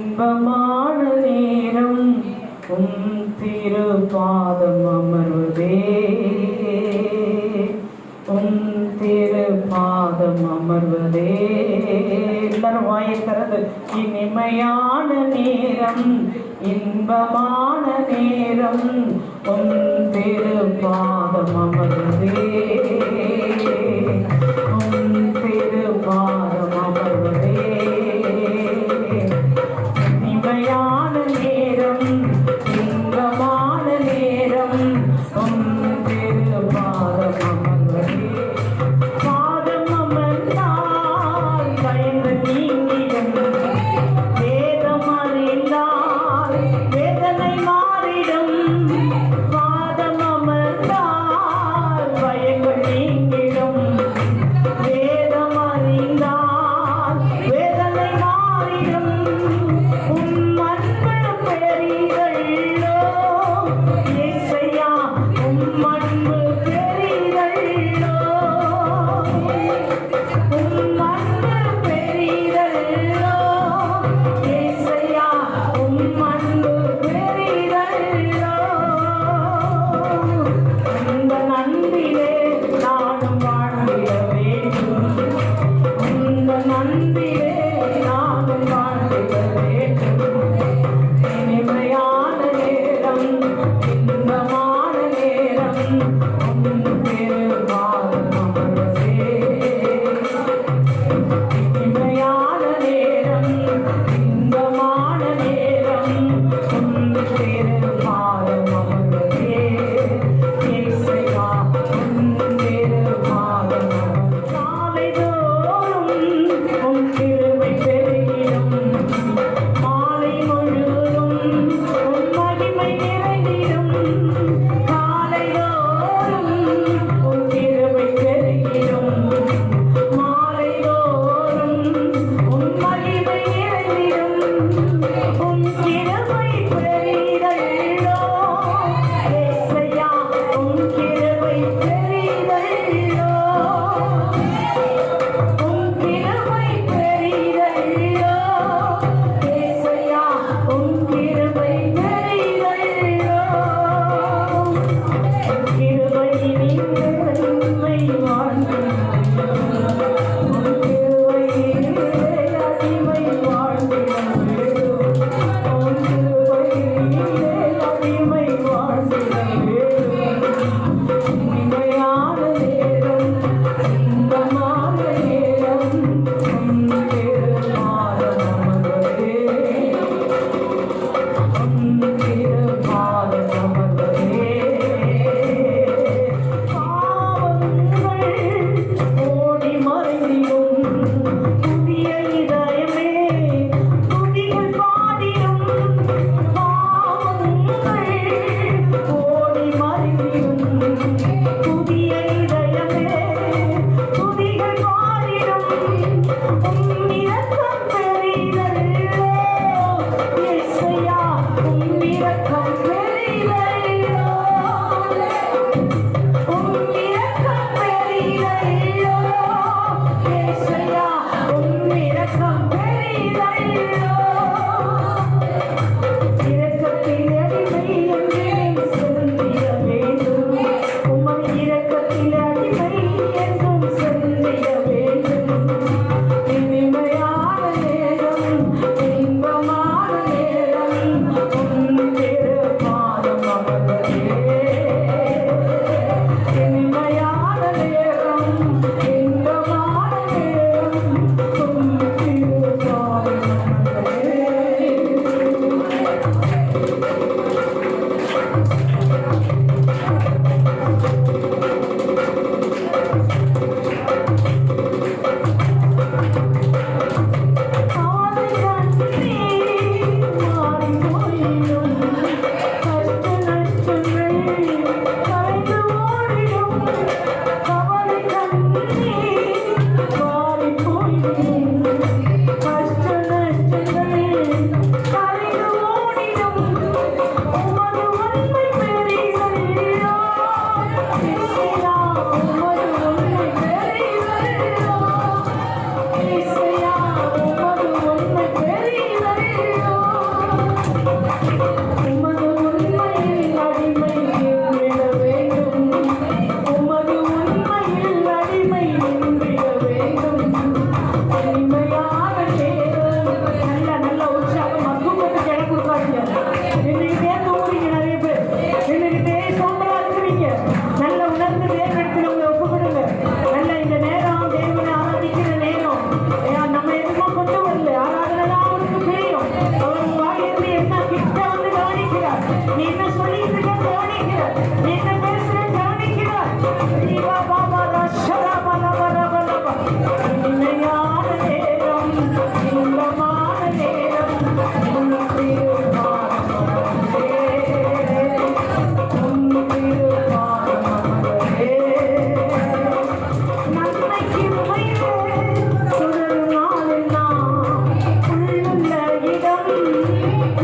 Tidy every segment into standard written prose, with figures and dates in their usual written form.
இன்பமான நேரம் திருப்பாதம் அமர்வதே திருப்பாதம் அமர்வதே. எல்லாரும் வாயிற்கிறது. இனிமையான நேரம் இன்பமான நேரம் திருப்பாதம் அமர்வதே திருப்பாதம் அமர்வதே. இனிமையான நேரம் இன்பமான நேரம் திருப்பாதம் அமர்வதே. பாதம் அமர்ந்தால் பயந்து நீங்கிடும், வேதம் அறிந்தால் வேதனை மாறிடும். பாதம் அமர்ந்தால் பயங்கள் நீங்கிடும், வேதம் அறிந்தால் வேதனை மாறிடும். உம் அன்பு பெரிதல்லோ இயேசையா, உம் அன்பு பெரிதல்லோ, உம் அன்பு பெரிதல்லோ இயேசையா, உம் அன்பு பெரிதல்லோ. இந்த நன்றிலே நானும் வாழ்ந்திட வேண்டும், இந்த நன்றிலே நானும் வாழ்ந்திட வேண்டும். இனிமையான நேரம் இன்பமான நேரம் திருப்பாதம் அமர்வதே. இனிமையான நேரம் இன்பமான நேரம் திருப்பாதம் அமர்வதே. இயேசுவா, திருப்பாதம் அமர்வதே. காலைதோறும் உம் கிருபை பெருகிடும், மாலை முழுவதும் உம் மகிமை நிறைந்திடும். காலைதோறும்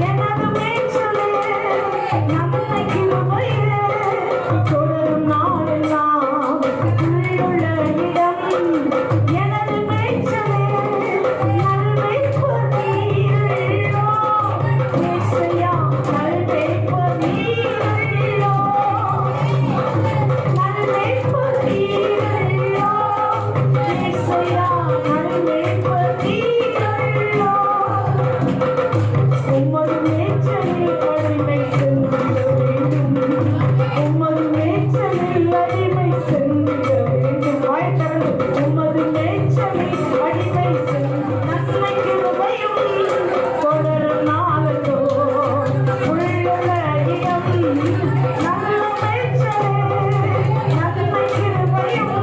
எனது மேய்ச்சலே நன்மை கிருபையே தொடரும் நாளெல்லாம் உள்ளுள்ள இடம் எனது மேய்ச்சலே நன்மை பொன்னீரோ இயேசுயா நன்மை பொன்னீரோ நன்மை பொன்னீரோ இயேசுயா நன்மை பொன்னீரோ உமது மேய்ச்சலில் அடிமை சென்றிட வேண்டும் உமது மேய்ச்சலில் அடிமை சென்றிட வேண்டும் வாய்த்தரது உமது மேய்ச்சலில் அடிமை சென்று நன்மை கிருபையும் தொடரும் நாளோ உள்ளுள்ள இடம் நல்ல மேய்ச்சலே நன்மை கிருபையும்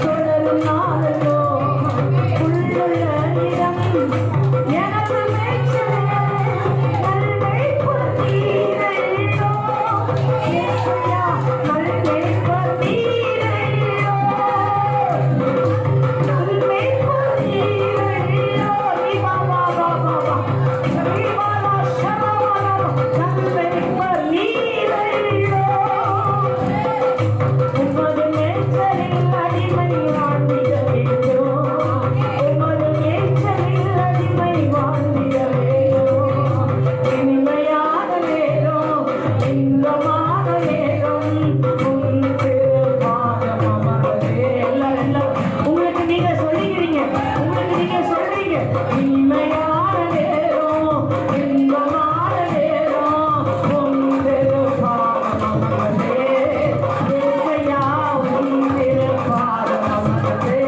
தொடரும் நாளோ உள்ளுள்ள இடம் எனது மேய்ச்சலே நன்மை பொன்னீரோ இயேசுயா நன்மை பொன்னீரோ நன்மை பொன்னீரோ இவாவா வாவா இவாவா ஷமாவா நன்மை பொன்னீரோ உமது மேய்ச்சலில் அடிமை வாழ்ந்திட வேண்டும் உமது மேய்ச்சலில் அடிமை வாழ்ந்திட வேண்டும் இனிமையான நேரம் இன்பமான நேரம் உன் திருப்பாதம் அமர்ந்தே எல்லாரும் உங்களுக்கு நீங்க சொல்லிக்கிறீங்க உங்களுக்கு நீங்க சொல்றீங்க இனிமையான நேரம் இன்பமான நேரம் உன் திருப்பாதம் அமர்ந்தே இயேசுயா உன் திருப்பாதம் அமர்ந்தே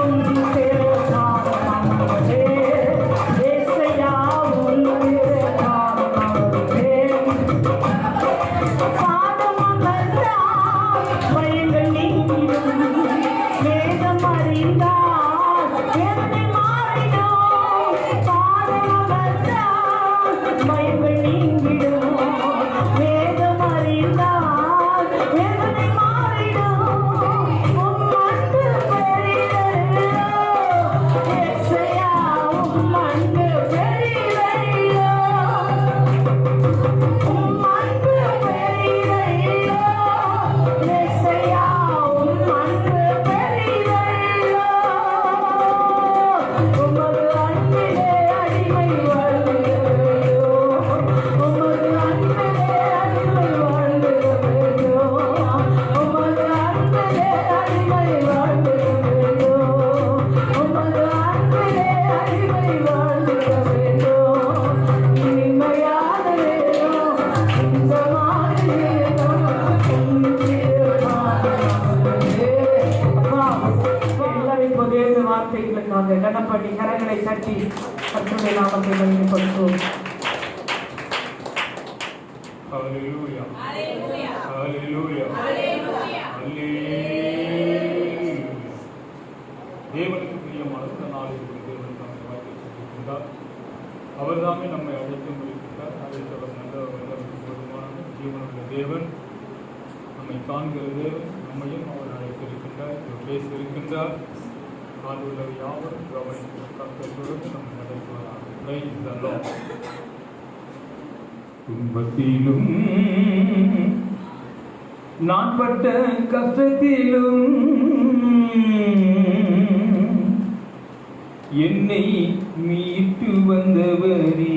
உன் திருப்பாதம் அமர்ந்தே இயேசுயா உன் திருப்பாதம் அமர்ந்தே பாதம் அமர்ந்தால் பயங்கள் நீங்கிடும் வேதம் அறிந்தால் வேதனை மாறிடும் பாதம் அமர்ந்தால் பயங்கள் நீங்கிடும் வேதம் அறிந்தால் வேதனை மாறிடும் உம் அன்பு பெரிதல்லோ இயேசுயா உம் அன்பு பெரிதல்லோ உம் அன்பு பெரிதல்லோ இயேசுயா உம் அன்பு பெரிதல்லோ உமது அன்பிலே அடிமை வாழ்ந்திட வேண்டும் உமது அன்பிலே அடிமை வாழ்ந்திட வேண்டும் உமது அன்பிலே அடிமை வாழ்ந்திட வேண்டும் உமது அன்பிலே அடிமை வாழ்ந்திட வேண்டும் இனிமையான நேரம் இன்பமான நேரம் உன் திருப்பாதமே. அப்பா, எல்லாரும் இப்போது எழுது வார்த்தைகளுக்காக கனப்படி கரங்களை தட்டி கர்த்தருடைய நாமத்தை மகிமைப்படுத்துவோம். Hallelujah. Hallelujah. Hallelujah. தேவனுக்கு பிரியமான இந்த நாளில் தேவன் நம்மை வாழ்க்கை செய்திருக்கின்றார். அவர்தாமே நம்மை அழைக்க முடிக்கின்றார். அழைத்தவர் நல்லவர் போதுமான ஜீவனுள்ள தேவன், நம்மை காண்கிற தேவன், நம்மையும் அவர் அழைத்திருக்கின்றார், அவர் பேசியிருக்கின்றார். ஆண்டுள்ளவர் யாவரும் கவனித்து கர்த்தரோடு நம்மை நடத்துவார். Praise the Lord. துன்பத்திலும் நான் பட்ட கஷ்டத்திலும் என்னை மீட்டு வந்தவரே,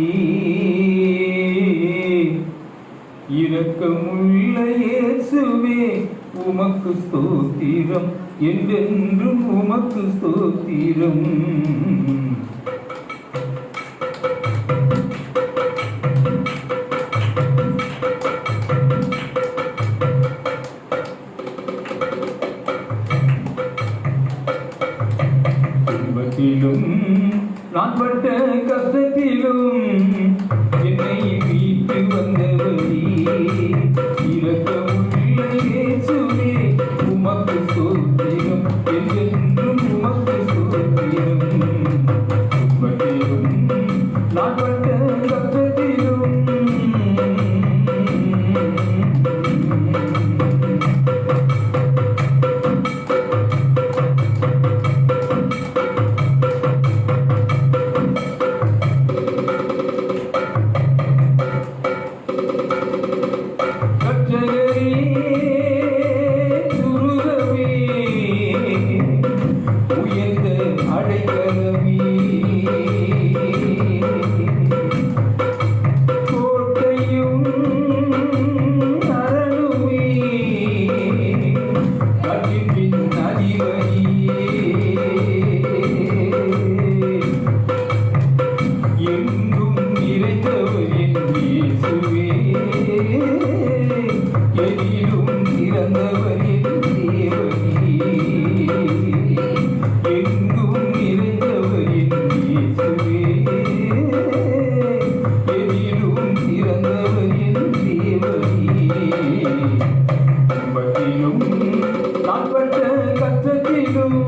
இரக்கமுள்ள இயேசுவே உமக்கு ஸ்தோத்திரம், என்றென்றும் உமக்கு ஸ்தோத்திரம். துன்பத்திலும் நான் பட்ட கஷ்டத்திலும் என்னை மீட்டு வந்தவரே, இரக்கமுள்ள இயேசுவே உமக்கு ஸ்தோத்திரம், என்றென்றும் உமக்கு ஸ்தோத்திரம். துன்பத்திலும் நான் பட்ட கஷ்டத்திலும் எங்கும் நிறைந்தவர் என் இயேசுவே, எதிலும் சிறந்தவர் என் தேவனே. எங்கும் நிறைந்தவர் என் இயேசுவே, எதிலும் சிறந்தவர் என் தேவனே. துன்பத்திலும் நான் பட்ட கஷ்டத்திலும்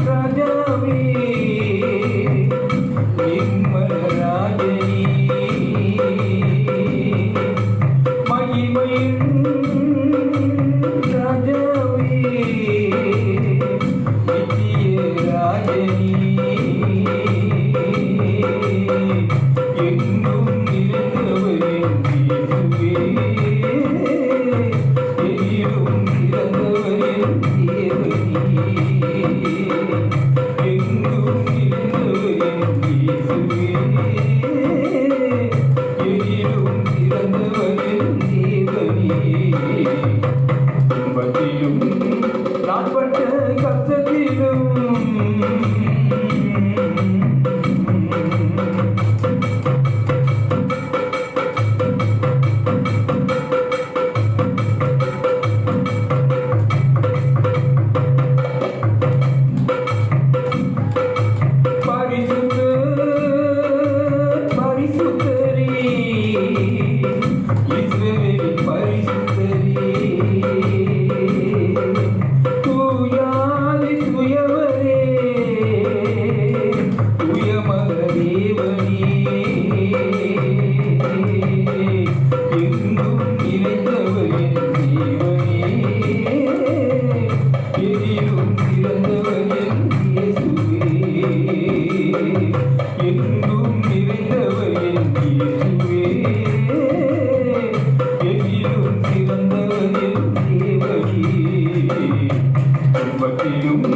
ராஜாவே நிர்மல ராஜனே, மகிமையின் ராஜாவே நித்திய ராஜனே. எங்கும் நிறைந்தவர் என் இயேசுவே, எதிலும் சிறந்தவர் என் தேவனே. எங்கும் நிறைந்தவர் என் இயேசுவே, எதிலும் சிறந்தவர் என் தேவனே. துன்பத்திலும் நான் பட்ட கஷ்டத்திலும் பரிசுத்தரே, இஸ்ரவேலின் பரிசுத்தரே, தூயாதி தூயவரே, தூயமக தேவனே. எங்கும் நிறைந்தவர் என் தேவனே, எதிலும் சிறந்தவர் என் இயேசுவே. எங்கும் நிறைந்தவர் என் இயேசுவே, எதிலும் சிறந்தவர் என் தேவனே. துன்பத்திலும்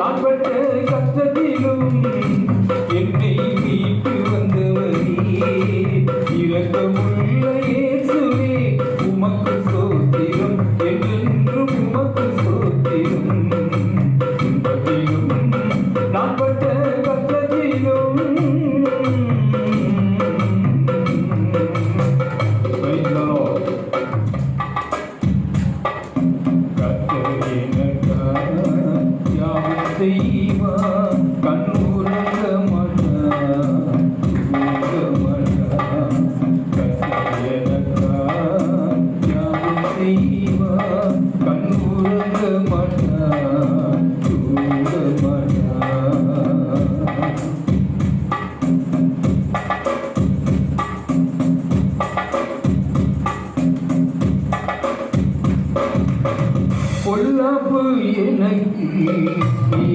நான் பட்ட கஷ்டத்திலும் என்னை மீட்டு வந்தவரே, இரக்கமுள்ள இயேசுவே, உமக்கு ஸ்தோத்திரம், என்றென்றும் உமக்கு ஸ்தோத்திரம். துன்பத்திலும் நான் பட்ட கஷ்டத்திலும் கர்த்தர் எனக்காக யாவும் செய்வார், கண்ணுறங்க மாட்டார், தூங்க மாட்டார். கர்த்தர் எனக்காக யாவும் செய்வார், கண்ணுறங்க மாட்டார், தூங்க மாட்டார். பொல்லாப்பு எனக்கு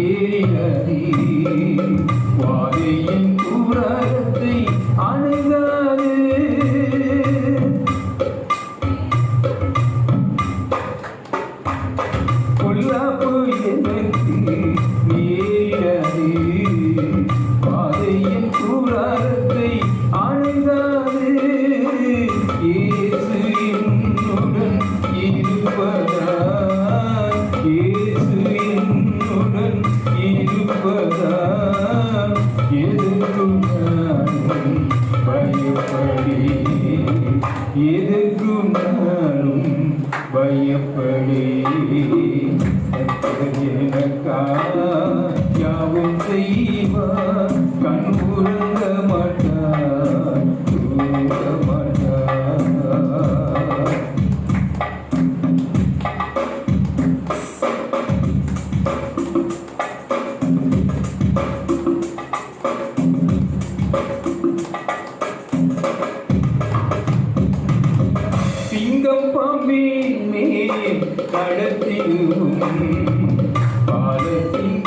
ஏறினதே, வாதையின் கூடாரத்தை அணுகாது. பொல்லாப்பு எனக்கு ஏறினதே, வாதையின் கூடாரத்தை அணுகாது. இயேசு என்னுடன் இருப்பதால், இயேசு என்னுடன் இருப்பதால், எதற்கும் நானும் பயப்படேன், எதற்கும் நானும் பயப்படேன். எனக்காக யாவும் செய்வார், கண் உறங்க மாட்டார், தூங்க மாட்டார். சிங்கம் பாம்பின் மேல் நடத்திடும் பாலத்தின்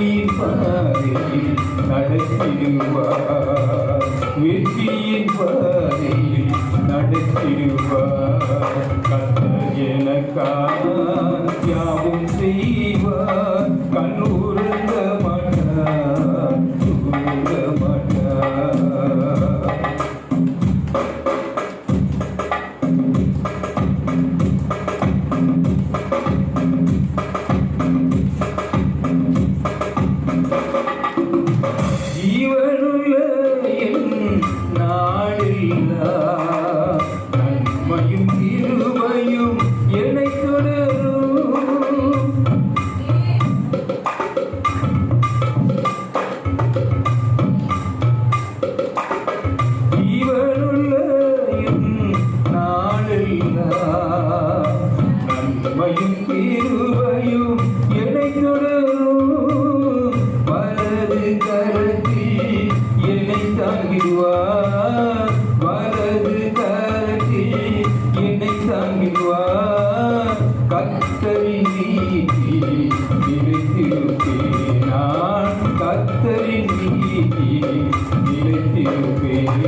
வெற்றியின் பாதையில் நடத்திடுவார், வெற்றியின் பாதையில் நடத்திடுவார். கர்த்தர் எனக்காக யாவும் செய்வார், கண்ணுறங்க மாட்டார், தூங்க மாட்டார். ஜீவனுள்ள என் நாளெல்லாம் நன்மையும் கிருபையும் என்னை தொடரும். ஜீவனுள்ள என் நாளெல்லாம் நன்மையும் கிருபையும் என்னை தொடரும். வலது கரத்தில் என்னை தாங்கிடுவார், வலது கரத்தில் என்னை தாங்கிடுவார். கர்த்தரின் நீதியில் நிலைத்திருப்பேன், நான் கர்த்தரின் நீதியில் நிலைத்திருப்பேன்.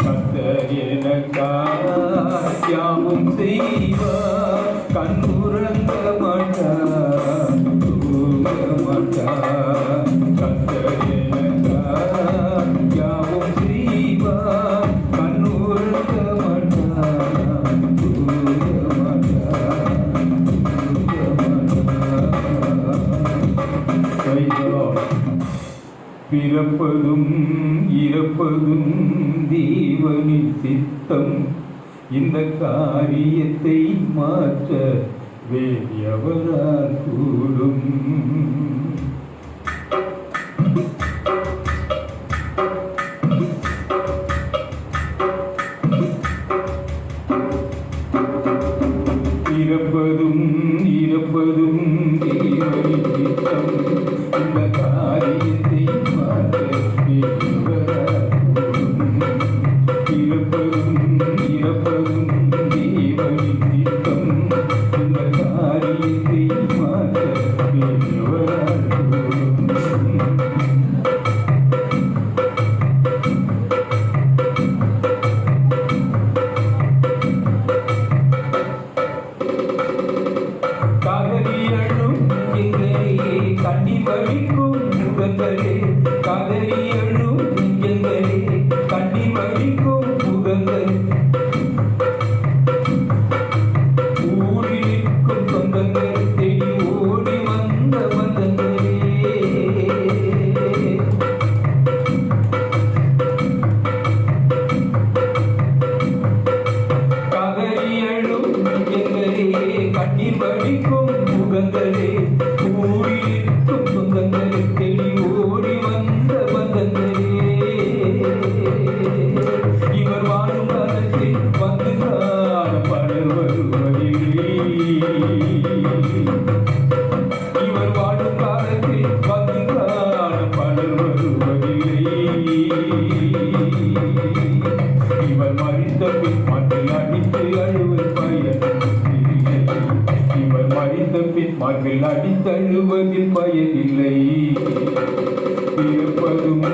கர்த்தர் எனக்காக யாவும் செய்வார், கண்ணுறங்க மாட்டார், தூங்க மாட்டார். கர்த்தர் எனக்காக யாவும் செய்வார், கண்ணுறங்க மாட்டார், தூங்க மாட்டார், தூங்க மாட்டார். Praise the Lord. பிறப்பதும் இறப்பதும் தேவனின் சித்தம், இந்த காரியத்தை மாற்ற வேண்டியவரால் கூடும். பிறப்பதும் இறப்பதும் தேவனின் சித்தம், இந்த காரியத்தை மாற்ற வேண்டியவரால் கூடும். பிறப்பதும் இறப்பதும் தேவனின் சித்தம், இந்த காரியத்தை மாற்ற வேண்டியவரால் கூடும். கதறியழும் நெஞ்சங்களே, கண்ணீர் வடிக்கும் முகங்களே, கதறியழும் நெஞ்சங்களே, கண்ணீர் வடிக்கும் முகங்களே, கூடி நிற்கும் சொந்தங்களே, தேடி ஓடி வந்த பந்தங்களே. கதறியழும் நெஞ்சங்களே, கண்ணீர் வடிக்கும் முகங்களே, கூடி நிற்கும் சொந்தங்களே, தேடி ஓடி வந்த பந்தங்களே. இவர் வாழும் காலத்தில் வந்து காண பலர் வருவதில்லை, இவர் வாழும் காலத்தில் வந்து காண பலர் வருவதில்லை. இவர் மறித்த பின் மட்டில் அடித்து அழுவது பயனில்லை, இவர் மறித்த பின் மட்டில் அடித்து அழுவதில் பயனில்லை. பிறப்பதும்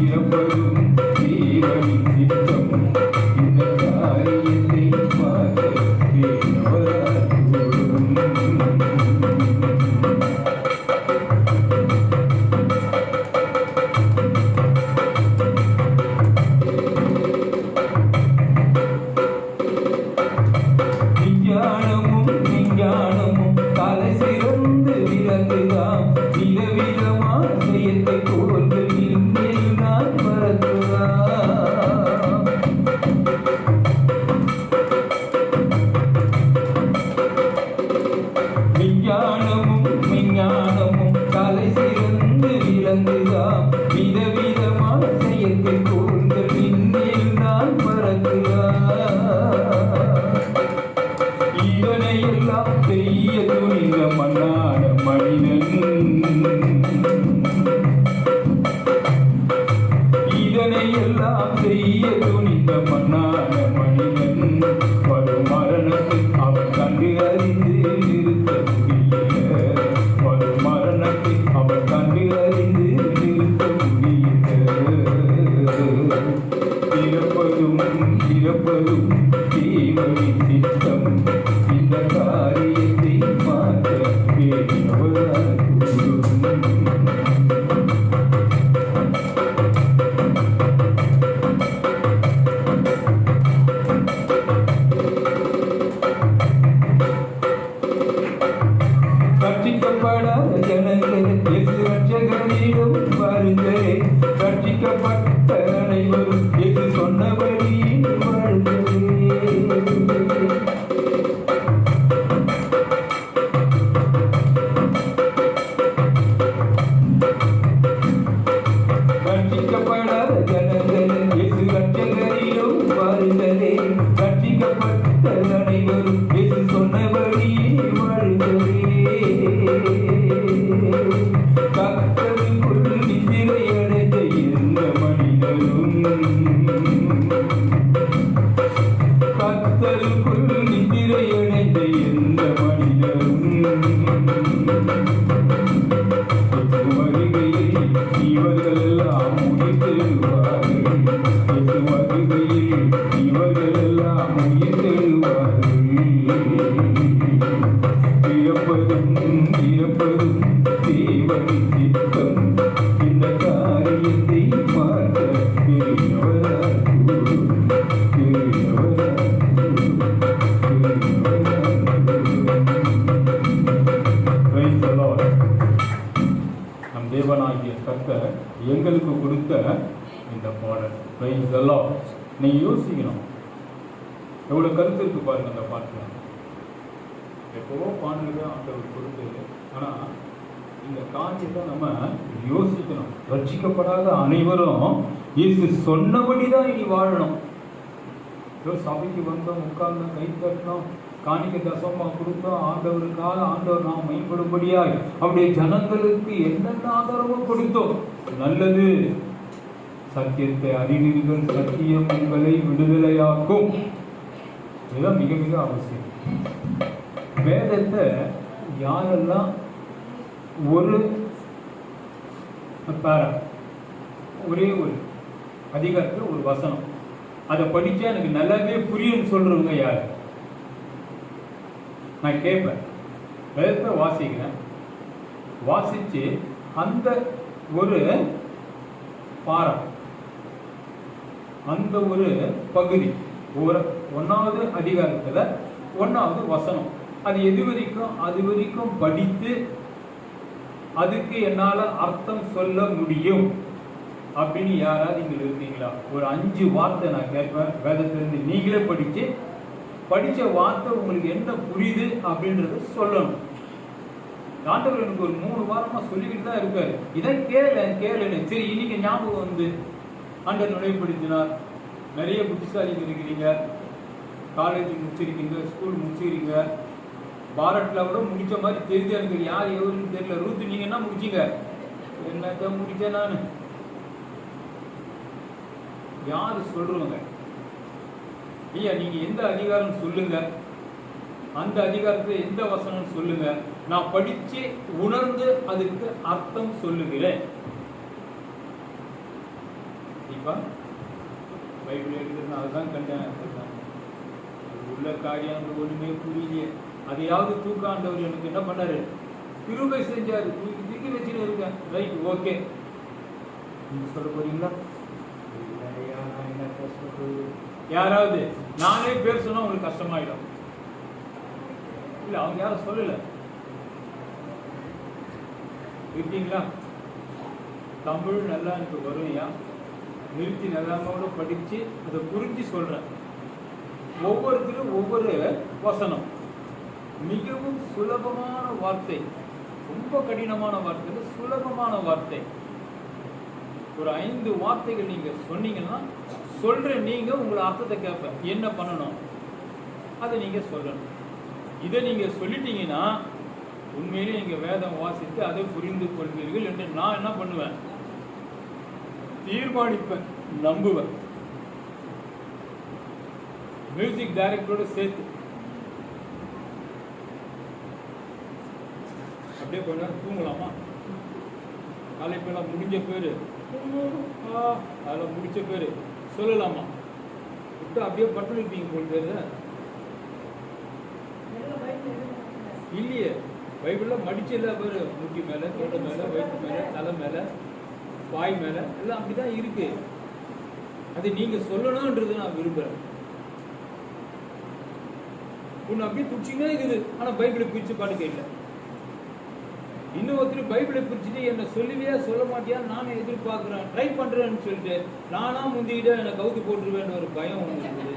இறப்பதும் தேவனின் சித்தம், இந்த காரியத்தை மாற்ற வேண்டியவரால் கூடும். விஞ்ஞானமும் விஞ்ஞானமும் தலை சிறந்து விளங்குதாம், விதவிதமான செயற்கை கோள்கள் விண்ணில் நான் பறக்குதாம். விஞ்ஞானமும் விஞ்ஞானமும் தலை சிறந்து விளங்குதாம், விதவிதமான செயற்கை கோள்கள் விண்ணில் நான் பறக்குதாம். இதனையெல்லாம் செய்ய துணிந்த மன்னான மனிதன், இதனையெல்லாம் செய்ய துணிந்த மன்னான மனிதன், வரும் மரணத்தை அவன் கண்டு அறிந்து நிறுத்த முடியல, வரும் மரணத்தை அவன் கண்டு இருப்பதும் தேவனின் சித்தம். இந்த காரியத்தை மாற்ற பெரியவரால் கூடும். ரட்சிக்கப்படாத ஜனங்கள் இயேசு ரட்சகரிடம் வருங்களே. ரட்சிக்கப்பட்ட அனைவரும் இயேசு சொன்னபடி வாழ்ந்தே. ரட்சிக்கப்படாத ஜனங்கள் இயேசு ரட்சகரிடம் வருங்களே. ரட்சிக்கப்பட்ட அனைவரும் இயேசு சொன்னபடி வாழ்ந்தே. கர்த்தருக்குள் நித்திரை அடைந்த எந்த மனிதரும் கர்த்தருக்குள் நித்திரை அடைந்த எந்த மனிதரும் வருகையில் இவர்களெல்லாம் உயிர்த்தெழுவார்கள். வருகையில் இவர்களெல்லாம் உயிர்த்தெழுவார்கள். இறப்பதும் இறப்பதும் தேவனின் சித்தம். இந்த காரியத்தை மாற்ற பெரியவரால் கூடும். பெரியவரால் கூடும். பெரியவரால் கூடும். Praise the Lord. நம் தேவனாகிய கர்த்தர் எங்களுக்கு கொடுத்த இந்த பாடல். Praise the Lord. நீங்க யோசிக்கணும், எவ்வளவு கருத்து இருக்கு பாருங்க அந்த பாட்டுல. எப்பவோ பாடல்கள் ஆண்டவர் கொடுத்தது, ஆனா இந்த காரியத்தை நம்ம யோசிக்கணும். ரட்சிக்கப்படாத அனைவரும் இயேசு சொன்னபடிதான் இனி வாழணும். சபைக்கு வந்தோம், உட்கார்ந்தோம், கை தட்டினோம், காணிக்க தசமா கொடுத்தோம், ஆண்டவருக்காக ஆண்டவர் நாம் மேம்படும்படியாய் அப்படியே ஜனங்களுக்கு என்னென்ன ஆதரவும் கொடுத்தோம். நல்லது. சத்தியத்தை அறிவீர்கள், சத்தியம் உங்களை விடுதலையாக்கும். இதுதான் மிக மிக அவசியம். வேதத்தை யாரெல்லாம் ஒரு ஒரே ஒரு அதிகாரத்தில் ஒரு வசனம் அதை படிச்சா எனக்கு நல்லாவே புரியும் சொல்றவங்க யாரு? நான் கேட்பேன், வேதத்தை வாசிக்கிறேன், வாசிச்சு அந்த ஒரு பாரம், அந்த ஒரு பகுதி, ஒன்னாவது அதிகாரத்துல 1வது வசனம், அது எது வரைக்கும் அது வரைக்கும் படித்து அதுக்கு என்னால அர்த்தம் சொல்ல முடியும் அப்படின்னு யாராவது இங்க இருக்கீங்களா? ஒரு 5 வார்த்தை நான் கேட்பேன். வேதத்திலிருந்து நீங்களே படிச்ச வார்த்தை உங்களுக்கு என்ன புரியுது அப்படின்றத சொல்லணும். ஆண்டவர் எனக்கு ஒரு 3 வாரமா சொல்லிக்கிட்டு தான் இருக்காரு, இதை கேளு. சரி, இன்னைக்கு ஞாபகம் வந்து ஆண்டவர் நுழைப்படுத்தினார். நிறைய புத்திசாலிகள் இருக்கிறீங்க, காலேஜ் முடிச்சிருக்கீங்க, ஸ்கூல் முடிச்சிருக்கீங்க, பாரட்ல கூட முடிச்ச மாதிரி தெரிஞ்சு எனக்கு யார் எவருன்னு தெரியல. ரூத்து நீங்க என்ன முடிச்சீங்க? என்னதான் முடிச்சேன் நானு. யாரு சொல்றவங்க? ஐயா நீங்க எந்த அதிகாரம் சொல்லுங்க, அந்த அதிகாரத்தை எந்த வசனம் சொல்லுங்க, நான் படிச்சு உணர்ந்து அதுக்கு அர்த்தம் சொல்லுகிறேன். இப்ப பைபிள் எடுக்கிறது அதுதான் கண்டேன். உள்ள காரியம் ஒண்ணுமே புரியலையே, அதையாவது தூக்காண்டவர் எனக்கு என்ன பண்ணாரு? கிருபை செஞ்சாரு, தூக்கி வச்சுன்னு இருக்கேன். Right, okay. நீங்க சொல்ல போறீங்களா? யாராவது நானே பேர் சொன்னா உங்களுக்கு கஷ்டமாயிடும். இல்ல அவங்க யாரும் சொல்லல இருக்கீங்களா? தமிழ் நல்லா எனக்கு வரும்யா, நிறுத்தி நல்லாமோட படிச்சு அதை புரிஞ்சு சொல்றேன். ஒவ்வொருத்தரும் ஒவ்வொரு வசனம், மிகவும் சுலபமான வார்த்தை, ரொம்ப கடினமான வார்த்தை, சுலபமான வார்த்தை. ஒரு 5 வார்த்தைகள் நீங்க சொன்னீங்கன்னா சொல்ற நீங்க உங்களை அர்த்தத்தை கேட்பேன். என்ன பண்ணணும் அதை நீங்க சொல்லணும். இதை நீங்க சொல்லிட்டீங்கன்னா உண்மையிலே நீங்க வேதம் வாசித்து அதை புரிந்து கொள்வீர்கள் என்று நான் என்ன பண்ணுவேன்? தீர்மானிப்பேன், நம்புவேன். மியூசிக் டைரக்டரோட சேர்த்து அப்படியே கொஞ்ச நேரம் தூங்கலாமா? காலைப்பெல்லாம் முடிஞ்ச பேரு, அதில் முடிச்ச பேரு சொல்லலாமா? விட்டு அப்படியே பட்டு இருப்பீங்க போல் தெரியல. இல்லையே, பைபிளில் மடிச்சல பேர் முட்டி மேலே, தோட்ட மேலே, வயிற்று மேலே, தலை மேலே, வாய் மேலே எல்லாம் அப்படிதான் இருக்கு. அது நீங்க சொல்லணும்ன்றது நான் விரும்புறேன். ஒன்று அப்படியே துடிச்சுனே இருக்குது, ஆனால் பைபிளை பிரித்து பாட்டு இல்லை. இன்னும் ஒருத்தர் பைபிளை பிரிச்சுட்டு என்ன சொல்லுவியா சொல்ல மாட்டியா நானும் எதிர்பார்க்குறேன், ட்ரை பண்ணுறேன்னு சொல்லிட்டு நானா முந்திக்கிட்ட என்னை கவுத்து போட்டுருவேன்னு ஒரு பயம் ஒன்று இருக்குது.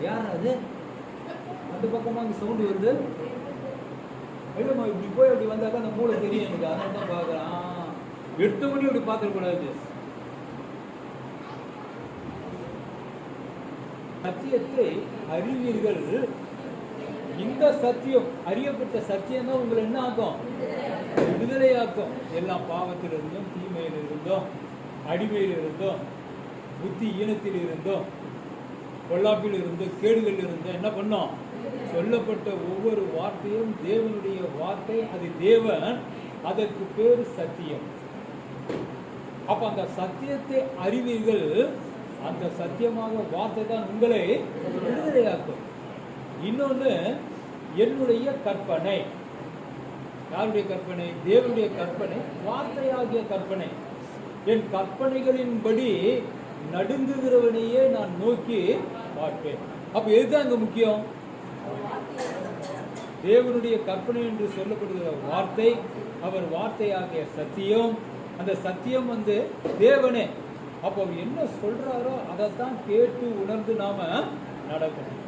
யார் அது? அந்த பக்கமாக அங்கே சவுண்டு வருது. இல்லைம்மா, இப்படி போய் அப்படி வந்தாக்கா அந்த மூளை தெரியும் எனக்கு, அதனால தான் பார்க்குறேன். எடுத்த மணி அப்படி பார்த்துடக்கூடாது. சத்தியத்தை அறிவீர்கள். இந்த சத்தியம், அறியப்பட்ட சத்தியம் தான் உங்களை என்ன ஆக்கும்? விடுதலையாக்கும். எல்லாம் பாவத்தில் இருந்தோம், தீமையில் இருந்தோம், அடிமையில் இருந்தோம், புத்தி ஈனத்தில் இருந்தோம், பொல்லாப்பில் இருந்தோம், கேடுகள் இருந்தோம். என்ன பண்ணோம்? சொல்லப்பட்ட ஒவ்வொரு வார்த்தையும் தேவனுடைய வார்த்தை. அது தேவன், அதற்கு பேரு சத்தியம். அப்ப அந்த சத்தியத்தை அறிவீர்கள். அந்த சத்தியமாக வார்த்தை தான் உங்களை விடுதலையாக்கும். இன்னொன்று, என்னுடைய கற்பனை. யாருடைய கற்பனை? தேவனுடைய கற்பனை, வார்த்தையாகிய கற்பனை. என் கற்பனைகளின்படி நடுங்குகிறவனையே நான் நோக்கி பார்ப்பேன். அப்ப எதுதான் அங்க முக்கியம்? தேவனுடைய கற்பனை என்று சொல்லப்படுகிற வார்த்தை, அவர் வார்த்தையாகிய சத்தியம். அந்த சத்தியம் தேவனே. அப்போ என்ன சொல்றாரோ அதைத்தான் கேட்டு உணர்ந்து நாம நடக்கணும்.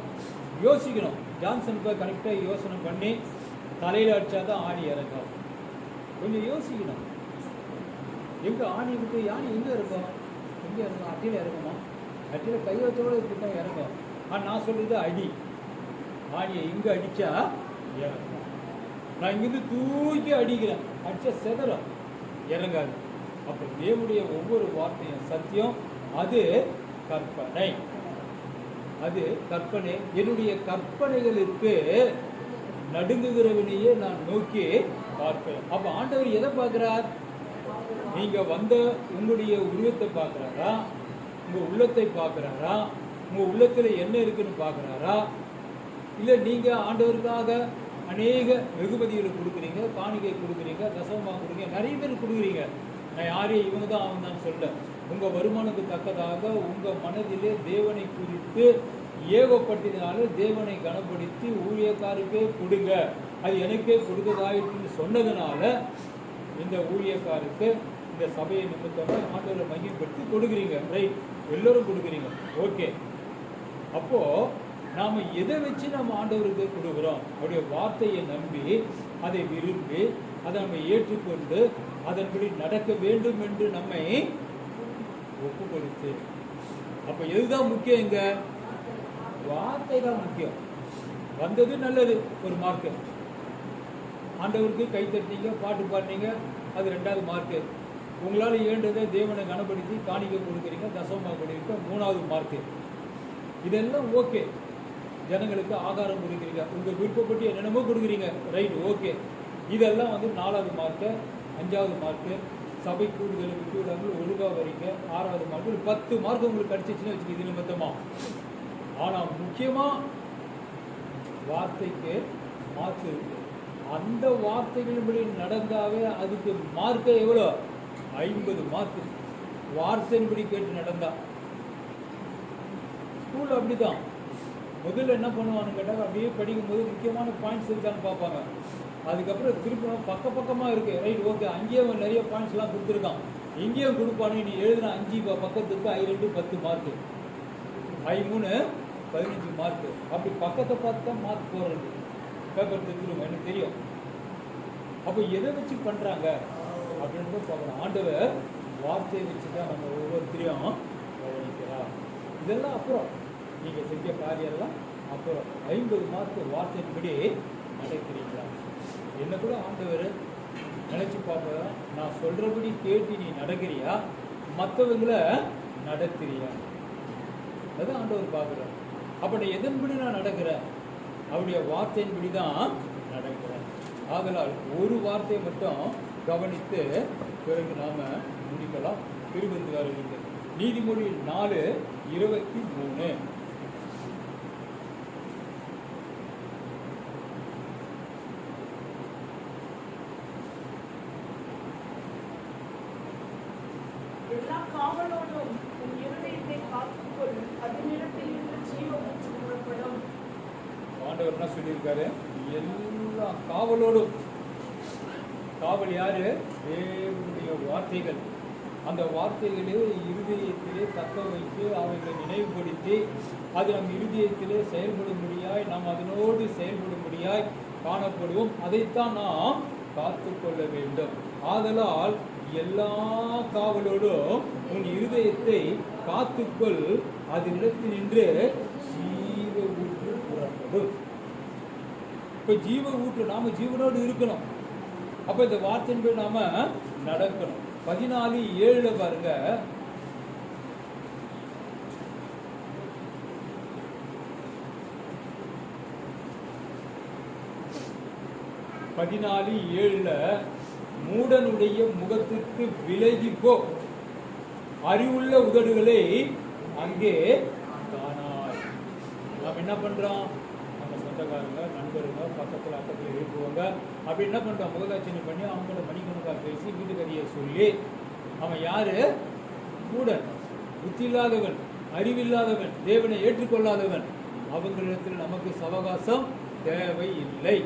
யோசிக்கணும். ஜான்சன் போய் கரெக்டாக யோசனை பண்ணி தலையில் அடிச்சாதான் ஆணி இறங்கும். கொஞ்சம் யோசிக்கணும். எங்க ஆணி விட்டு யானி எங்க இருக்கும்? எங்க இருக்கும்? அட்டியில் இறங்குமா? அட்டியில் கை வச்சோட இப்படிதான் இறங்கும். ஆனால் நான் சொல்றது அடி. ஆணியை இங்க அடிச்சா இறங்கும். நான் இங்கிருந்து தூக்கி அடிக்கிறேன், அடிச்சா செதறும், இறங்காது. அப்போ தேவனுடைய ஒவ்வொரு வார்த்தையும் சத்தியம். அது கற்பனை. அது கற்பனை. என்னுடைய கற்பனைகளுக்கு நடுங்குகிறவனையே நான் நோக்கி பார்ப்பேன். அப்ப ஆண்டவர் எதை பார்க்கிறார்? நீங்க வந்த உங்களுடைய உருவத்தை பார்க்கிறாரா? உங்க உள்ளத்தை பார்க்கிறாரா? உங்க உள்ளத்துல என்ன இருக்குன்னு பார்க்கிறாரா? இல்ல நீங்க ஆண்டவருக்காக அநேக வெகுமதிகளை கொடுக்குறீங்க, காணிக்கை கொடுக்குறீங்க, தசமமாக கொடுக்குறீங்க, நிறைய பேர் கொடுக்குறீங்க. நான் யாரையும் இவங்க தான் அவங்க தான் சொல்ல. உங்க வருமானத்துக்கு தக்கதாக உங்க மனதிலே தேவனை குறித்து ஏவப்பட்டதினால தேவனை கனப்படுத்தி ஊழியக்காருக்கே கொடுங்க, அது எனக்கே கொடுக்கதாயிட்டுன்னு சொன்னதுனால இந்த ஊழியக்காருக்கு இந்த சபையை நிமித்தமாக ஆண்டவரை மையப்படுத்தி கொடுக்குறீங்க. ரைட், எல்லோரும் கொடுக்குறீங்க, ஓகே. அப்போ நாம எதை வச்சு நம்ம ஆண்டவருக்கு கொடுக்குறோம்? அவருடைய வார்த்தையை நம்பி, அதை விரும்பி, அதை நம்ம ஏற்றுக்கொண்டு அதன்படி நடக்க வேண்டும் என்று நம்மை ஒப்பு கொடுத்து. அப்ப எதுதான் முக்கியம்? இங்க வார்த்தை தான் முக்கியம். வந்தது நல்லது, ஒரு மார்க்கு. ஆண்டவருக்கு கை தட்டினீங்க, பாட்டு பாடினீங்க, அது 2வது மார்க்கு. உங்களால் ஏண்டதை தேவனை கனப்படுத்தி காணிக்கை கொடுக்குறீங்க, தசமமாக கொடுக்குறீங்க, 3வது மார்க்கு. இதெல்லாம் ஓகே. ஜனங்களுக்கு ஆகாரம் கொடுக்குறீங்க, உங்கள் விருப்பப்பட்டு என்னென்னமோ கொடுக்குறீங்க, ரைட், ஓகே. இதெல்லாம் 4வது மார்க்கு, 5வது மார்க்கு. சபை கூடுதல் விட்டு விடாமல் ஒழுங்காக வரீங்க, 6வது மார்க்கு. 10 மார்க்கு உங்களுக்கு கிடைச்சிச்சுன்னு வச்சுக்க, இது நிமித்தமாக. ஆனால் முக்கியமாக வார்த்தைக்கு மாற்று இருக்கு. அந்த வார்த்தைகளின்படி நடந்தாவே அதுக்கு மார்க்கை எவ்வளோ? 50 மார்க்கு. வார்த்தையின்படி கேட்டு நடந்தா. ஸ்கூல் அப்படிதான். முதல்ல என்ன பண்ணுவான்னு கேட்டால், அப்படியே படிக்கும்போது முக்கியமான பாயிண்ட்ஸ் இருக்கான்னு பார்ப்பாங்க. அதுக்கப்புறம் திருப்பி பக்கமாக இருக்குது, ரைட், ஓகே. அங்கேயே நிறைய பாயிண்ட்ஸ்லாம் கொடுத்துருக்கான், இங்கேயும் கொடுப்பானு. நீ எழுதுனா 5 பக்கத்துக்கு I2 10 மார்க்கு, I3 15 மார்க்கு. அப்படி பக்கத்தை பார்த்து தான் மார்க் போடுறது. பேப்பர் தெரிஞ்சிடும், எனக்கு தெரியும். அப்போ எதை வச்சு பண்ணுறாங்க அப்படின்றத பார்க்கணும். ஆண்டவர் வார்த்தையை வச்சு தான் நம்ம ஒவ்வொருத்தரையும் கவனிக்கிறார். இதெல்லாம் அப்புறம் நீங்கள் செஞ்ச காரியெல்லாம் அப்புறம். 50 மார்க்கு வார்த்தையின்படி நடக்கிறீங்களா? என்ன கூட ஆண்டவர் நினச்சி பார்ப்ப, நான் சொல்கிறபடி கேட்டு நீ நடக்கிறியா, மற்றவங்களை நடத்துறியா? அதுதான் ஆண்டவர் பார்க்குறார். அப்போ நான் எதன்படி நான் நடக்கிறேன்? அவருடைய வார்த்தையின்படி தான் நடக்கிறேன். ஆதலால் ஒரு வார்த்தையை மட்டும் கவனித்து பிறகு நாம் முடிக்கலாம். திருவந்து வருகிறது. நீதிமொழி 4:23. காவலோடும் உன் இருதயத்தை காத்துக்கொள், அதனிடத்தில் இருந்து ஜீவ ஊற்று புறப்படும். ஆண்டவர் என்ன சொல்லியிருக்காரு? எல்லா காவலோடும். காவல் யாரு? தேவனுடைய வார்த்தைகள். அந்த வார்த்தைகளே இருதயத்திலே தக்க வைத்து அவைகளை நினைவுபடுத்தி அது நம் இருதயத்திலே செயல்படும்படியாய் நாம் அதனோடு செயல்படும்படியாய் காணப்படுவோம். அதைத்தான் நாம் காத்து கொள்ள வேண்டும். ஆதலால் எல்லா காவலோடும் உன் இருதயத்தை காத்துக்கொள், அதனிடத்தில் நின்று ஜீவ ஊற்று புறப்படும். இப்ப ஜீவ ஊற்று நாம ஜீவனோடு இருக்கணும். அப்ப இந்த வார்த்தையின்படி நாம நடக்கணும். 14:7 பாருங்க. மூடனுடைய முகத்திற்கு விலகி போ, அறிவுள்ள உதடுகளை அங்கே காணாய். நாம் என்ன பண்றோம்? நம்ம சொந்தக்காரங்க, நண்பருங்க, பக்கத்துல எழுப்புவாங்க. அப்படி என்ன பண்றோம்? முகதாட்சணி பண்ணி அவங்களோட மணிக்கணக்காக பேசி வீட்டுக்கதையை சொல்லி அவன் யாரு? மூடன், புத்தி இல்லாதவன், அறிவில்லாதவன், தேவனை ஏற்றுக்கொள்ளாதவன். அவங்களிடத்தில் நமக்கு சவகாசம் தேவை இல்லை.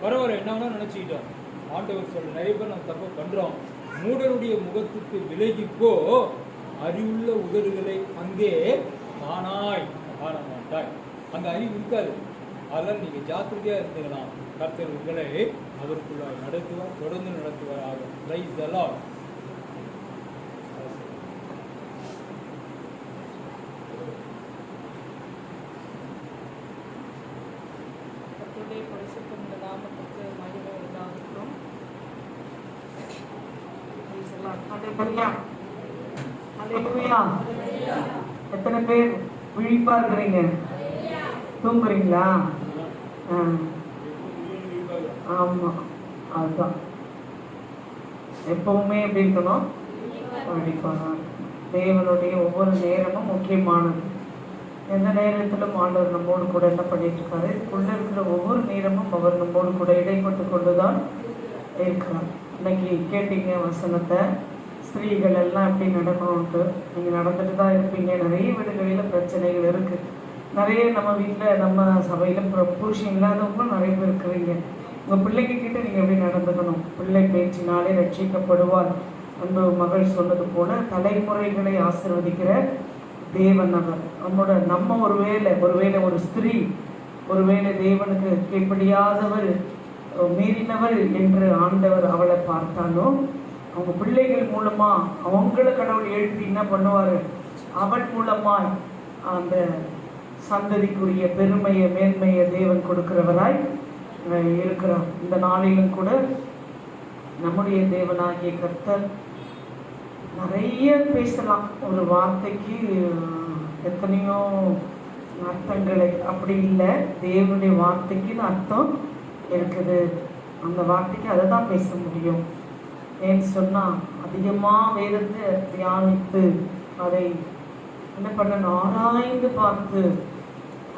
பரவாயில்ல, என்ன வேணா நினைச்சுக்கிட்டோம். ஆண்டவர் சொல்ல நிறைய பேர் நம்ம தப்பு பண்றோம். மூடனுடைய முகத்துக்கு விலகிப்போ, அறிவுள்ள உதடுகளை அங்கே காணாய், காண மாட்டாய். அங்க அறிவு இருக்காது. அதெல்லாம் நீங்க ஜாக்கிரதையா இருந்தீங்கன்னா கர்த்தர் உங்களை அவருக்குள்ளாய் நடத்துவார், தொடர்ந்து நடத்துவார் ஆகும். Price the Lord. கர்த்தருடைய பரிசுத்த நாமத்துக்கு மகிமை உண்டாகட்டும். ஹல்லேலூயா, ஹல்லேலூயா. எத்தனை பேர் விழிப்பா இருக்கிறீங்க? தூங்குறீங்களா? ஆமா, அதுதான் எப்பவுமே எப்படி இருக்கணும்? விழிப்பாக. தேவனுடைய ஒவ்வொரு நேரமும் முக்கியமானது. எந்த நேரத்திலும் ஆண்டவர் நம்மோடு கூட என்ன பண்ணிட்டு இருக்காரு? உள்ள இருக்கிற ஒவ்வொரு நேரமும் அவர் நம்மோடு கூட இடைப்பட்டு கொண்டுதான் இருக்கிறார். இன்னைக்கு கேட்டீங்க வசனத்தை, ஸ்திரீகள் எல்லாம் எப்படி நடக்கணும்ட்டு. நீங்க நடந்துட்டு தான் இருப்பீங்க. நிறைய வீடுகளில் பிரச்சனைகள் இருக்கு. நிறைய நம்ம வீட்டில், நம்ம சபையில் புருஷன் இல்லாதவங்களும் நிறைய பேர் இருக்கிறீங்க. உங்கள் பிள்ளைங்க கிட்ட நீங்கள் எப்படி நடந்துக்கணும்? பிள்ளை பேச்சினாலே ரட்சிக்கப்படுவார். அன்பு மகள் சொன்னது போல தலைமுறைகளை ஆசீர்வதிக்கிற தேவன் அவர். நம்ம ஒருவேளை ஒரு ஸ்திரீ ஒருவேளை தேவனுக்கு கீழ்ப்படியாதவர், மீறினவர் என்று ஆண்டவர் அவளை பார்த்தாலும், அவங்க பிள்ளைகள் மூலமா அவங்கள கடவுள் எழுப்பி என்ன பண்ணுவாரு? அவன் மூலமாய் அந்த சந்ததிக்குரிய பெருமையை, மேன்மையை தேவன் கொடுக்கிறவராய் இருக்கிறார். இந்த நாளிலும் கூட நம்முடைய தேவனாகிய கர்த்தர் நிறைய பேசலாம். ஒரு வார்த்தைக்கு எத்தனையோ அர்த்தங்களை. அப்படி இல்லை, தேவனுடைய வார்த்தைக்குன்னு அர்த்தம் இருக்குது. அந்த வார்த்தைக்கு அதை தான் பேச முடியும். ஏன்னு சொன்னால் அதிகமாக வேதத்தை தியானித்து அதை என்ன பண்ணணும்? ஆராய்ந்து பார்த்து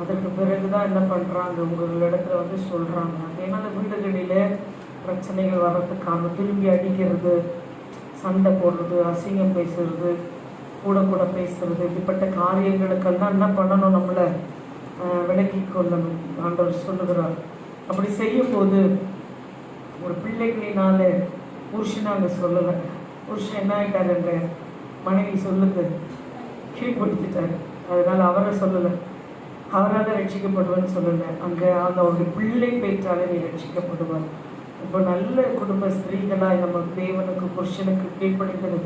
அதற்கு பிறகுதான் என்ன பண்ணுறாங்க? உங்களிடத்துல வந்து சொல்கிறாங்க. அதனால வீடுகளில் பிரச்சனைகள் வர்றதுக்காக திரும்பி அடிக்கிறது, சண்டை போடுறது, அசிங்கம் பேசுறது, கூட பேசுறது, இப்படிப்பட்ட காரியங்களுக்கெல்லாம் என்ன பண்ணணும்? நம்மளை விலக்கி கொள்ளணும். ஆண்டவர் சொல்லுகிறார். அப்படி செய்யும்போது ஒரு பிள்ளைகளினால புருஷனை அங்கே சொல்லலை. புருஷன் என்ன ஆகிட்டாருங்க? மனைவி சொல்லுது, கீழ்படுத்திட்டாரு. அதனால அவரை சொல்லலை, அவரால் ரட்சிக்கப்படுவான்னு சொல்லலை. அங்கே அந்த ஒரு பிள்ளை பேச்சாலே நீ ரட்சிக்கப்படுவார். இப்போ நல்ல குடும்ப ஸ்திரீகளாய் நம்ம தேவனுக்கு புருஷனுக்கு கீழ்ப்படுகிறது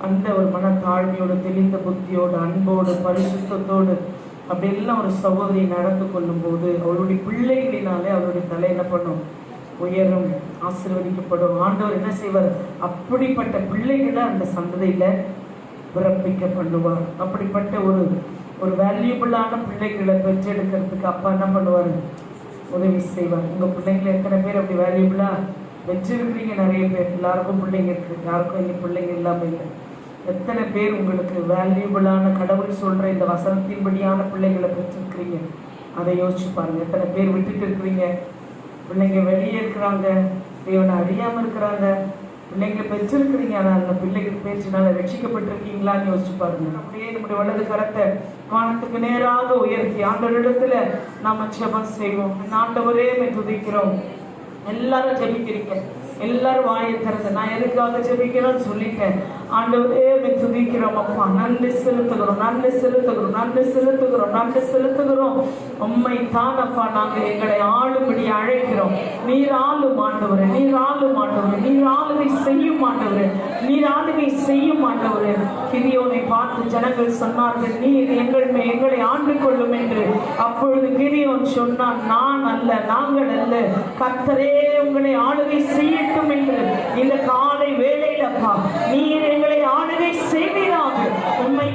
அந்த ஒரு மனத்தாழ்மையோடு, தெளிந்த புத்தியோடு, அன்போடு, பரிசுத்தத்தோடு அப்படியெல்லாம் ஒரு சகோதரி நடந்து கொள்ளும் போது அவளுடைய பிள்ளைகளினாலே அவருடைய தலை என்ன பண்ணும்? உயரும், ஆசீர்வதிக்கப்படும். ஆண்டவர் என்ன செய்வார்? அப்படிப்பட்ட பிள்ளைகளை அந்த சந்ததியில பிறப்பிக்க பண்ணுவார். அப்படிப்பட்ட ஒரு வேல்யூபிளான பிள்ளைகளை பெற்றெடுக்கிறதுக்கு அப்பா என்ன பண்ணுவார்? உதவி செய்வார். உங்கள் பிள்ளைங்களை எத்தனை பேர் அப்படி வேல்யூபிளாக வச்சிருக்கிறீங்க? நிறைய பேர். எல்லாருக்கும் பிள்ளைங்க இருக்கு, யாருக்கும் இங்கே பிள்ளைங்க இல்லாமல் இல்லை. எத்தனை பேர் உங்களுக்கு வேல்யூபிளான, கடவுள் சொல்கிற இந்த வசனத்தின்படியான பிள்ளைகளை பெற்றிருக்கிறீங்க? அதை யோசிச்சு பாருங்க. எத்தனை பேர் விட்டுட்டு இருக்கிறீங்க? பிள்ளைங்க வெளியே இருக்கிறாங்க, தேவனை அறியாமல் இருக்கிறாங்க. பிள்ளைங்க பெற்றிருக்கிறீங்க, ஆனால் அந்த பிள்ளைகள் பேச்சினால ரட்சிக்கப்பட்டிருக்கீங்களான்னு யோசிச்சு பாருங்க. அப்படியே நம்முடைய வலது கரத்தை வானத்துக்கு நேராக உயர்த்தி ஆண்டவரிடத்துல நாம ஜெபம் செய்வோம். ஆண்டவரே துதிக்கிறோம். எல்லாரும் ஜெபிக்கிறீங்க, எல்லாரும் வாயை திறந்து நான் எதுக்காக ஜெபிக்கிறேன்னு சொல்லிட்டேன். ஆண்டவரே துதிக்கிறோம் அப்பா, நன்றி செலுத்துகிறோம், நன்றி செலுத்துகிறோம், நன்றி செலுத்துகிறோம், நன்றி செலுத்துகிறோம். உண்மை தானப்பா, நாங்கள் எங்களை ஆளும்படி அழைக்கிறோம். நீர் ஆளும் ஆண்டவரே, நீர் ஆளும் ஆண்டவரே, நீர் ஆளுகை செய்யும் ஆண்டவரே, நீர் ஆளுகை செய்யும் ஆண்டவரே. கிதியோனை பார்த்து ஜனங்கள் சொன்னார்கள், நீர் எங்களை ஆண்டு கொள்ளும் என்று. அப்பொழுது கிதியோன் சொன்னான், நான் அல்ல, நாங்கள் அல்ல, கர்த்தரே உங்களை ஆளுகை செய்யட்டும் என்று. இந்த காலை வேளையில் அப்பா, நீர் எங்களை ஆளுகை செய்வீராக. உண்மை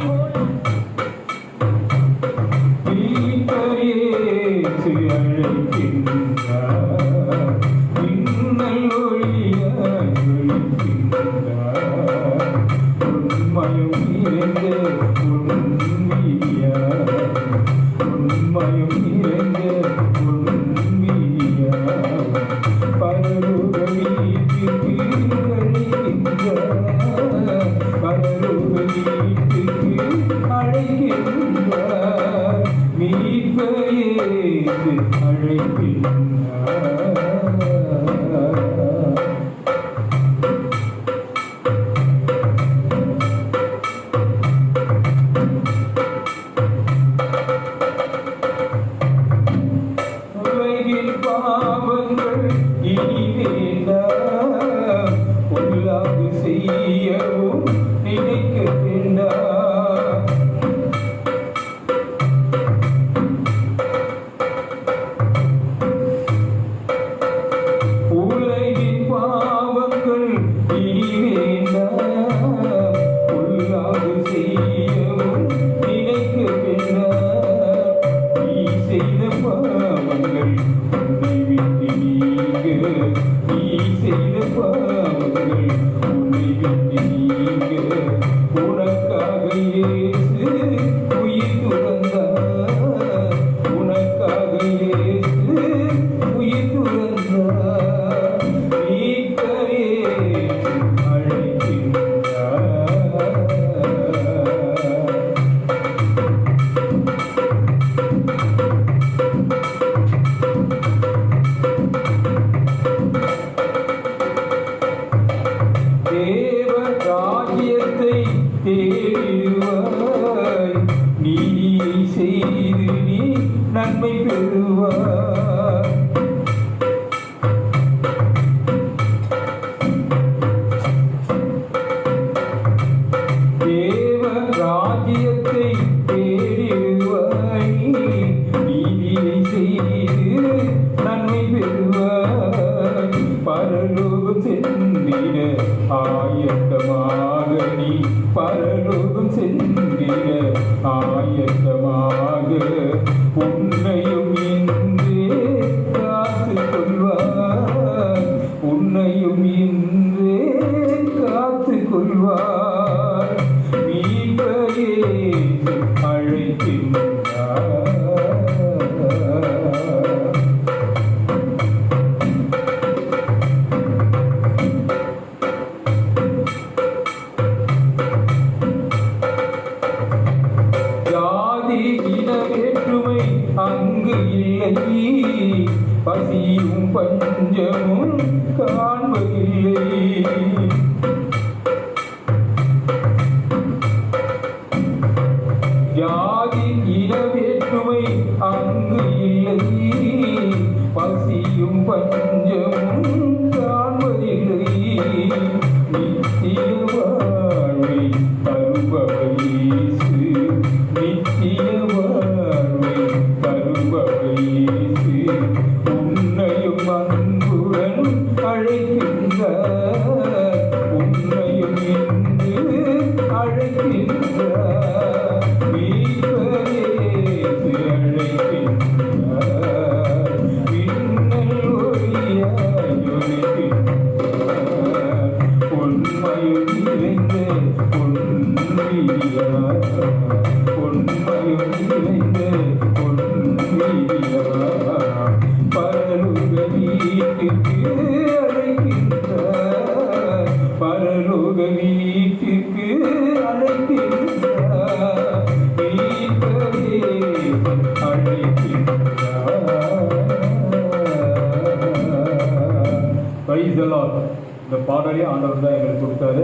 லார்ட். இந்த பாடலை ஆண்டவர் தான் எங்களுக்கு கொடுத்தாரு.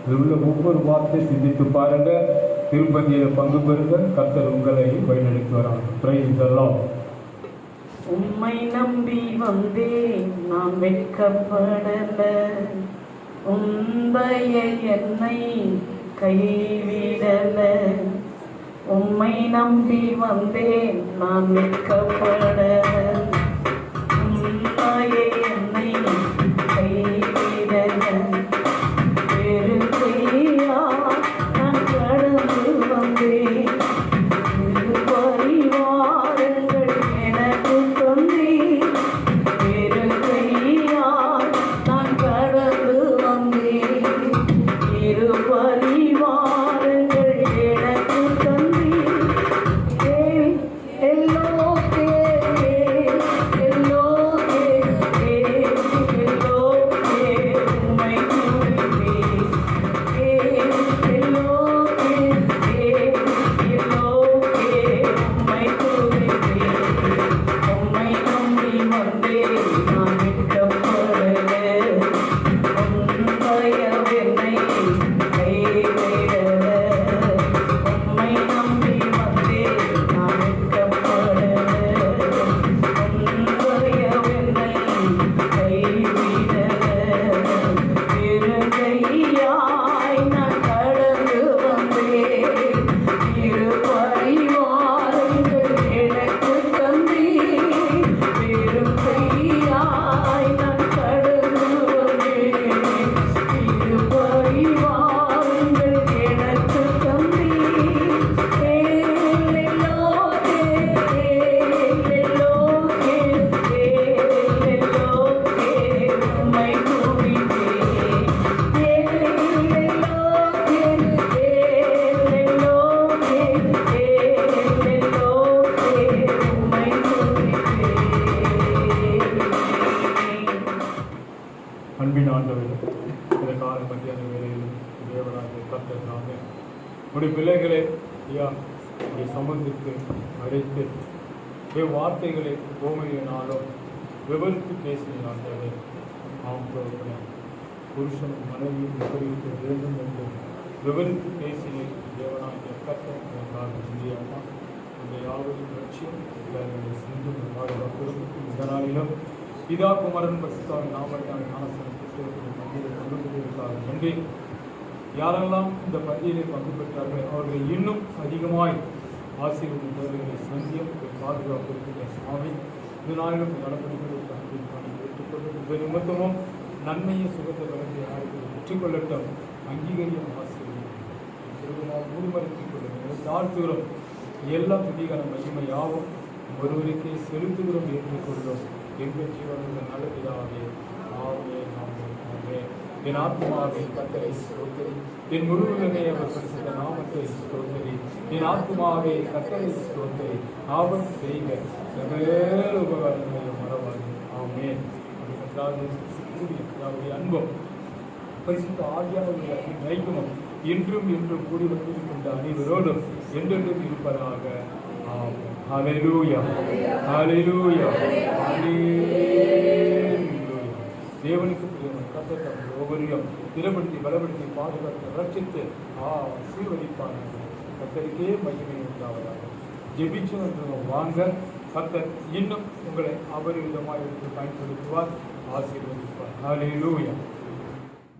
இது உள்ள ஒவ்வொரு வார்த்தை சிந்தித்து பாருங்க. திருப்பதியில் பங்கு பெறுங்க. கர்த்தர் உங்களை வழிநடத்துவார். Praise the lord. உம்மை நம்பி வந்தேன் நான் வெட்கப்படல, உந்தைய என்னை கைவிடல. உம்மை நம்பி வந்தேன் நான் வெட்கப்படல, உந்தைய என்னை கைவிடல. பெருமையா நான் கடந்து வந்தேன், பரிவாரங்கள் எனக்கு தந்தீர். பெருமையால் நான் கடந்து வந்தேன், இரு பரிவாரங்கள் எனக்கு தந்தீர். எல்லோ உம்மை துதிப்பேன். உம்மை துதிப்பேன். உம்மை நம்பி வந்தேன் நான் வெட்கப்படல, உந்தைய என்னை கைவிடல. உம்மை நம்பி வந்தேன் நான் வெட்கப்படல, உந்தைய என்னை கைவிடல. பெருங்கையாய் நான் கடந்து வந்தேன், இரு பரிவாரங்கள் எனக்கு தந்தீர். பெருங்கையாய் நான் கடந்து வந்தேன், இரு பரிவாரங்கள் எனக்கு தந்தீர். உம்மை துதிப்பேன். உம்மை துதிப்பேன். அன்பின் ஆண்டவர், இந்த கால மத்தியான வேளையில் தேவனாகிய கர்த்தர் நாமே உடைய பிள்ளைகளை ஐயா உடைய சம்பந்தத்துக்கு அழைத்து வார்த்தைகளை ஓமையினாலும் விவரித்து பேசினான். ஆம் பிரபுவே, புருஷனும் மனைவியும் எப்படி இருக்க வேண்டும் என்று விவரித்து பேசினேன். தேவனாகிய கர்த்தர் எனக்காக சிந்தியம்மா இந்த யாவரும் லட்சியம் எல்லாருடைய சிந்தும் குடும்பத்தில் இந்த நாளிலும் பிதா குமரன் பரிசுத்தாவின் நாமத்தால் ஞானஸ்நானம் பெற்றவர்கள் மத்தியில் பங்கு பெற்றிருக்கிறார். நன்றி. யாரெல்லாம் இந்த பந்தியிலே பங்கு பெற்றார்கள் அவர்களை இன்னும் அதிகமாய் ஆசீர்வதிப்பவர்களை சந்தியம் பாதுகாப்பு இருக்கின்ற சுவாமி இந்த நாளிலும் நடவடிக்கைகளுக்கு அன்பின் பணி ஏற்றுக்கொண்டு இந்த நிமித்தமும் நன்மையை சுகத்தை வழங்கி யாருக்கு பெற்றுக்கொள்ளட்டும். அங்கீகரியம் ஆசீர்வதிமாக மூடுமறைத்துக் கொள்ளுங்கள். தாழ்த்துகிறோம். எல்லா துதிகான மகிமை யாவும் ஒருவருக்கே செலுத்துகிறோம் ஏற்றுக்கொள்ளும். எங்கள் ஜீவனுள்ள நல்ல பிதாவே, ஆமென், ஆமென், ஆமென். என் ஆத்மாவை கர்த்தரை ஸ்தோத்திரி, என் முழுவதுமே அவர் பரிசுத்த நாமத்தை ஸ்தோத்திரி. என் ஆத்மாவை கர்த்தரை ஸ்தோத்திரி, அவர் செய்க சகல உபகாரங்களையும் மறவாது. ஆமென். அவருடைய அன்பும் பரிசுத்த ஆவியானவருடைய நைக்கமும் என்றும் என்றும் கூடி வந்திருக்கின்ற அனைவரோடும் என்றென்றும் இருப்பதாக. ஆமென். ஹல்லேலூயா, ஹல்லேலூயா, ஹல்லேலூயா. தேவனுக்கு பிரியமான கர்த்தர் தம்முடைய ஒவ்வொருவரையும் திடப்படுத்தி பலப்படுத்தி பாதுகாத்து ரட்சித்து ஆசீர்வதிப்பார். கர்த்தருக்கே மகிமை உண்டாவதாக. ஜெபிச்சு வாங்க. கர்த்தர் இன்னும் உங்களை அபரிவிதமாக எடுத்து பயன்படுத்துவார், ஆசீர்வதிப்பார். ஹல்லேலூயா.